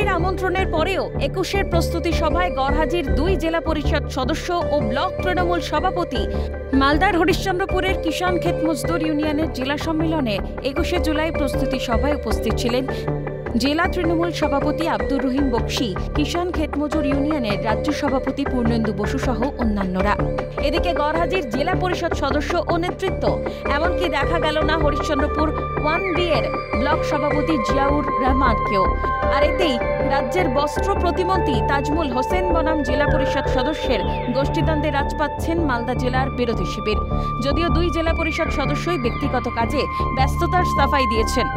বিতর্কের আমন্ত্রণের পরেও ২১-এর প্রস্তুতি সভায় গড়হাজির ২ জেলা পরিষদ সদস্য ও ব্লক তৃণমূল সভাপতি। মালদার হরিশ্চন্দ্রপুরের কিষাণ ক্ষেত মজদুর ইউনিয়নের জেলা সম্মেলনে ২১শে জুলাই প্রস্তুতি সভায় উপস্থিত ছিলেন জেলা তৃণমূল সভাপতি আব্দুর রহিম বক্সি, কিষাণ ক্ষেত মজুর ইউনিয়নের রাজ্য সভাপতি পূর্ণেন্দু বসু সহ অন্যান্যরা। এদিকে গড়হাজির জেলা পরিষদ সদস্য ও নেতৃত্ব, এমনকি দেখা গেল না হরিশ্চন্দ্রপুর 1B এর ব্লক সভাপতি জিয়াউর রহমানকেও। আর এতেই রাজ্যের বস্ত্র প্রতিমন্ত্রী তাজমুল হোসেন বনাম জেলা পরিষদ সদস্যের গোষ্ঠীদ্বন্দ্বে রাজ পাচ্ছেন মালদা জেলার বিরোধী শিবির। যদিও ২ জেলা পরিষদ সদস্যই ব্যক্তিগত কাজে ব্যস্ততার সাফাই দিয়েছেন।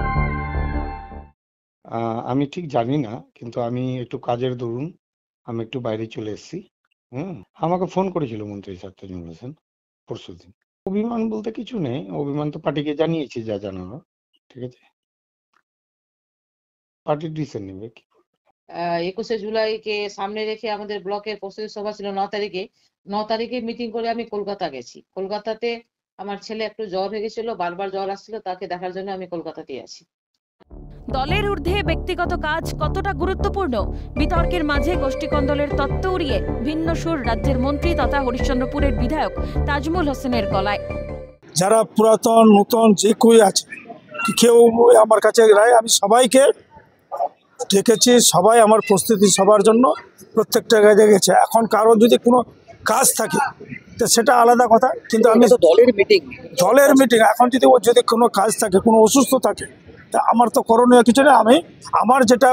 আমি ঠিক জানি না, কিন্তু আমি একটু কাজের দরুন আমি একটু বাইরে চলে এসেছি। আমাকে ফোন করেছিল মন্ত্রী স্যার তাজমুল হোসেন পরশুদিন। অভিমান বলতে কিছু নেই, অভিমান তো পার্টিকে জানিয়েছি যা জানানো, ঠিক আছে, পার্টি ডিসিশন নেবে। ২১শে জুলাইকে সামনে রেখে আমাদের ব্লকের প্রস্তুতি সভা ছিল ৯ তারিখে মিটিং করে আমি কলকাতা গেছি। কলকাতাতে আমার ছেলে একটু জ্বর হয়ে গেছিল, বারবার জ্বর আসছিল, তাকে দেখার জন্য আমি কলকাতাতেই আছি। দলের ঊর্ধ্বে ব্যক্তিগত কাজ কতটা গুরুত্বপূর্ণ, বিতর্কের মাঝে গোষ্ঠীকন্দলের তত্ত্ব উড়িয়ে ভিন্ন সুর রাজ্যের মন্ত্রী তথা হরিশ্চন্দ্রপুরের বিধায়ক তাজমুল হোসেনের গলায়। যারা পুরাতন নতুন যে কেউ আছে, কেউ আমার কাছে রায়, আমি সবাইকে ডেকেছি, সবাই আমার প্রস্তুতি সবার জন্য প্রত্যেকটা কাজে গেছে। এখন কারো যদি কোনো কাজ থাকে তো সেটা আলাদা কথা, কিন্তু আমি তো দলের মিটিং এখন যদি কোনো কাজ থাকে, কোনো অসুস্থ থাকে, তা আমার তো করণীয় কিছু নেই। আমি আমার যেটা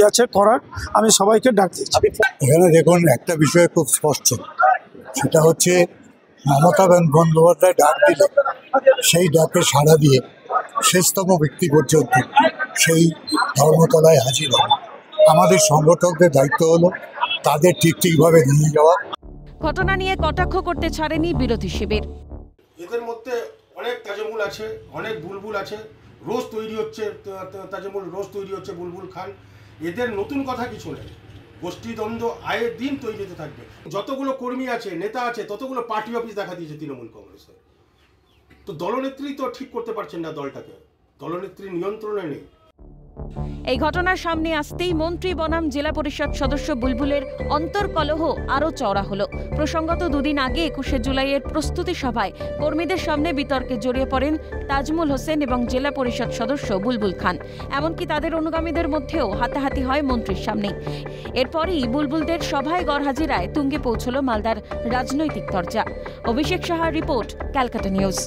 আছে করার, আমি সবাইকে ডাক দিচ্ছি। এখানে দেখুন, একটা বিষয় খুব স্পষ্ট, সেটা হচ্ছে মমতা বন্দ্যোপাধ্যায় ডাক দিলে সেই ডাকে সাড়া দিয়ে শেষতম ব্যক্তি পর্যন্ত সেই ধর্মতলায় হাজির হবে। আমাদের সংগঠকদের দায়িত্ব হলো তাদের ঠিকভাবে নিয়ে যাওয়া। ঘটনা নিয়ে কটাক্ষ করতে ছাড়েনি বিরোধী শিবির। এদের মধ্যে অনেক তাজমুল আছে, অনেক বুলবুল আছে, রোজ তৈরি হচ্ছে তাজমুল, রোজ তৈরি হচ্ছে বুলবুল খান। এদের নতুন কথা কিছু নেই, গোষ্ঠীদ্বন্দ্ব আয়ের দিন তৈরি হতে থাকবে। যতগুলো কর্মী আছে, নেতা আছে, ততগুলো পার্টি অফিস দেখা দিয়েছে তৃণমূল কংগ্রেসের। তো দলনেত্রী তো ঠিক করতে পারছেন না দলটাকে, দলনেত্রীর নিয়ন্ত্রণে নেই। এই ঘটনার সামনে আসতেই মন্ত্রী বনাম জেলা পরিষদ সদস্য বুলবুলের অন্তর্কলহ আরও চওড়া হলো। প্রসঙ্গত 2 দিন আগে ২১শে জুলাইয়ের প্রস্তুতি সভায় কর্মীদের সামনে বিতর্কে জড়িয়ে পড়েন তাজমুল হোসেন এবং জেলা পরিষদ সদস্য বুলবুল খান। এমনকি তাদের অনুগামীদের মধ্যেও হাতাহাতি হয় মন্ত্রীর সামনেই। এরপরই বুলবুলদের সভায় গড়হাজিরায় তুঙ্গে পৌঁছল মালদার রাজনৈতিক চর্চা। অভিষেক সাহার রিপোর্ট, ক্যালকাটা নিউজ।